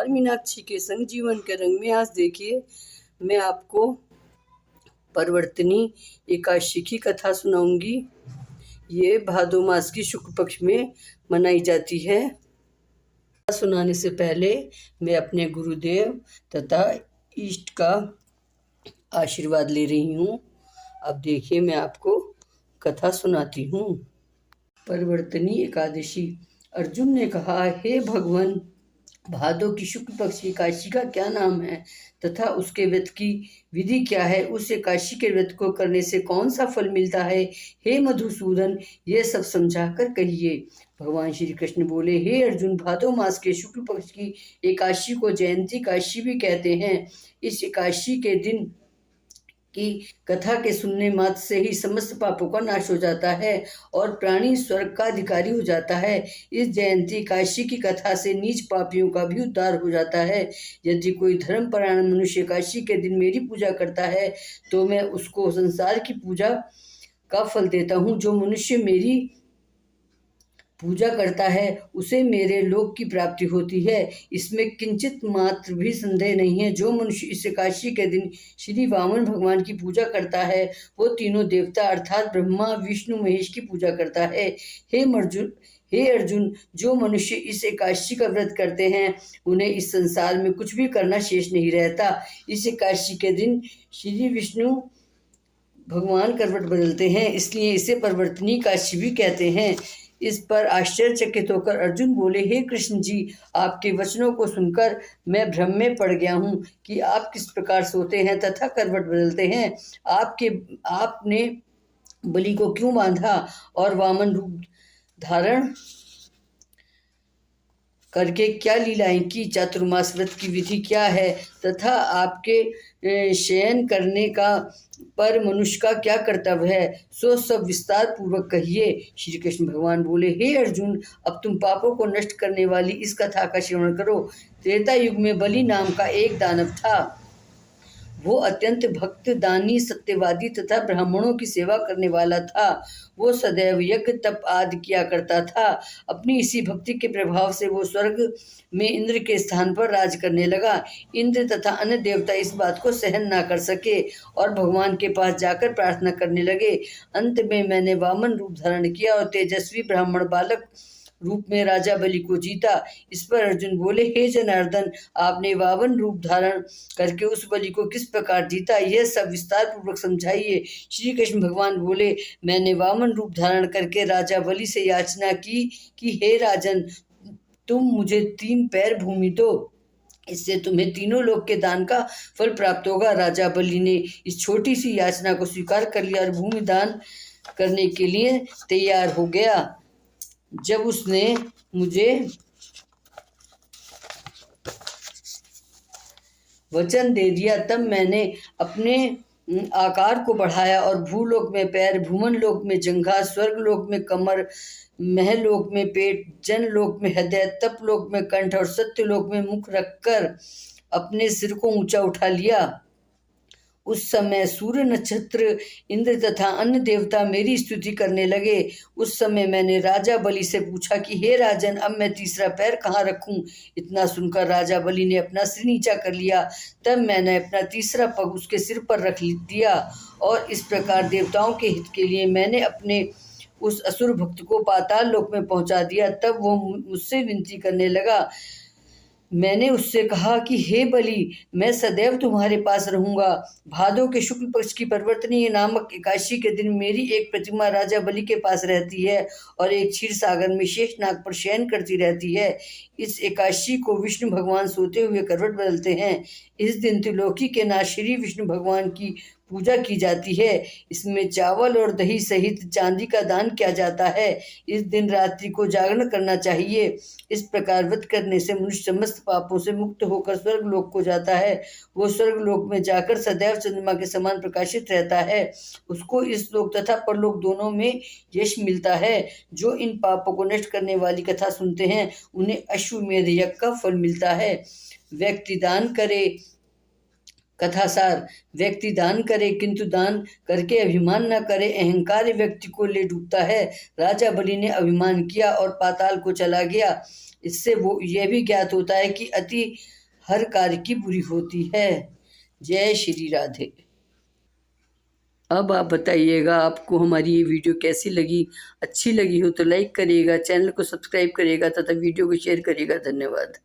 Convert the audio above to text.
हर मीनाक्षी के संग जीवन के रंग में आज देखिए मैं आपको परिवर्तनी एकादशी की कथा सुनाऊंगी। ये भादो मास की शुक्ल पक्ष में मनाई जाती है। सुनाने से पहले मैं अपने गुरुदेव तथा इष्ट का आशीर्वाद ले रही हूँ। अब देखिए मैं आपको कथा सुनाती हूँ। परिवर्तनी एकादशी। अर्जुन ने कहा, हे भगवान, भादो की शुक्ल पक्ष की एकादशी का क्या नाम है तथा उसके व्रत की विधि क्या है? उस एकादशी के व्रत को करने से कौन सा फल मिलता है? हे मधुसूदन, ये सब समझाकर कहिए। भगवान श्री कृष्ण बोले, हे अर्जुन, भादो मास के शुक्ल पक्ष की एकादशी को जयंती एकादशी भी कहते हैं। इस एकादशी के दिन की कथा के सुनने मात्र से ही समस्त पापों का नाश हो जाता है और प्राणी स्वर्ग का अधिकारी हो जाता है। इस जयंती एकादशी की कथा से नीच पापियों का भी उद्धार हो जाता है। यदि कोई धर्मपरायण मनुष्य एकादशी के दिन मेरी पूजा करता है तो मैं उसको संसार की पूजा का फल देता हूँ। जो मनुष्य मेरी पूजा करता है उसे मेरे लोक की प्राप्ति होती है। इसमें किंचित मात्र भी संदेह नहीं है। जो मनुष्य इस एकादशी के दिन श्री वामन भगवान की पूजा करता है वो तीनों देवता अर्थात ब्रह्मा विष्णु महेश की पूजा करता है। हे अर्जुन, जो मनुष्य इस एकादशी का व्रत करते हैं उन्हें इस संसार में कुछ भी करना शेष नहीं रहता। इस एकादशी के दिन श्री विष्णु भगवान करवट बदलते हैं, इसलिए इसे परिवर्तनी एकादशी भी कहते हैं। इस पर आश्चर्यचकित होकर अर्जुन बोले, हे कृष्ण जी, आपके वचनों को सुनकर मैं भ्रम में पड़ गया हूँ कि आप किस प्रकार सोते हैं तथा करवट बदलते हैं। आपने बलि को क्यों बांधा और वामन रूप धारण करके क्या लीलाएं की? चातुर्मास व्रत की विधि क्या है तथा आपके शयन करने का पर मनुष्य का क्या कर्तव्य है? सो सब विस्तार पूर्वक कहिए। श्री कृष्ण भगवान बोले, हे अर्जुन, अब तुम पापों को नष्ट करने वाली इस कथा का श्रवण करो। त्रेता युग में बलि नाम का एक दानव था। वो अत्यंत भक्त, दानी, सत्यवादी तथा ब्राह्मणों की सेवा करने वाला था। वो सदैव यज्ञ तप आदि किया करता था। अपनी इसी भक्ति के प्रभाव से वो स्वर्ग में इंद्र के स्थान पर राज करने लगा। इंद्र तथा अन्य देवता इस बात को सहन ना कर सके और भगवान के पास जाकर प्रार्थना करने लगे। अंत में मैंने वामन रूप धारण किया और तेजस्वी ब्राह्मण बालक रूप में राजा बलि को जीता। इस पर अर्जुन बोले, हे जनार्दन, आपने वामन रूप धारण करके उस बलि को किस प्रकार जीता, यह सब विस्तार पूर्वक समझाइए। श्री कृष्ण भगवान बोले, मैंने वामन रूप धारण करके राजा बलि से याचना की कि हे राजन, तुम मुझे 3 पैर भूमि दो, इससे तुम्हें तीनों लोक के दान का फल प्राप्त होगा। राजा बलि ने इस छोटी सी याचना को स्वीकार कर लिया और भूमि दान करने के लिए तैयार हो गया। जब उसने मुझे वचन दे दिया तब मैंने अपने आकार को बढ़ाया और भूलोक में पैर, भूमन लोक में जंघा, स्वर्ग लोक में कमर, महलोक में पेट, जनलोक में हृदय, तप लोक में कंठ और सत्य लोक में मुख रखकर अपने सिर को ऊंचा उठा लिया। उस समय सूर्य, नक्षत्र, इंद्र तथा अन्य देवता मेरी स्तुति करने लगे। उस समय मैंने राजा बलि से पूछा कि हे राजन, अब मैं तीसरा पैर कहाँ रखूं? इतना सुनकर राजा बलि ने अपना सिर नीचा कर लिया। तब मैंने अपना तीसरा पग उसके सिर पर रख दिया और इस प्रकार देवताओं के हित के लिए मैंने अपने उस असुर भक्त को पाताल लोक में पहुंचा दिया। तब वो मुझसे विनती करने लगा। मैंने उससे कहा कि हे बलि, मैं सदैव तुम्हारे पास रहूंगा। भादो के शुक्ल पक्ष की परिवर्तनीय नामक एकादशी के दिन मेरी एक प्रतिमा राजा बलि के पास रहती है और एक क्षीर सागर में शेष नाग पर शयन करती रहती है। इस एकादशी को विष्णु भगवान सोते हुए करवट बदलते हैं। इस दिन त्रिलोकी के नाथ श्री विष्णु भगवान की पूजा की जाती है। इसमें चावल और दही सहित चांदी का दान किया जाता है। इस दिन रात्रि को जागरण करना चाहिए। इस प्रकार व्रत करने से मनुष्य समस्त पापों से मुक्त होकर स्वर्ग लोक को जाता है। वो स्वर्ग लोक में जाकर सदैव चंद्रमा के समान प्रकाशित रहता है। उसको इस लोक तथा परलोक दोनों में यश मिलता है। जो इन पापों को नष्ट करने वाली कथा सुनते हैं उन्हें अश्वमेध यज्ञ का फल मिलता है। व्यक्ति दान करे कथासार। व्यक्ति दान करे किंतु दान करके अभिमान न करे, अहंकार व्यक्ति को ले डूबता है। राजा बलि ने अभिमान किया और पाताल को चला गया। इससे वो यह भी ज्ञात होता है कि अति हर कार्य की बुरी होती है। जय श्री राधे। अब आप बताइएगा आपको हमारी ये वीडियो कैसी लगी। अच्छी लगी हो तो लाइक करिएगा, चैनल को सब्सक्राइब करिएगा तथा वीडियो को शेयर करिएगा। धन्यवाद।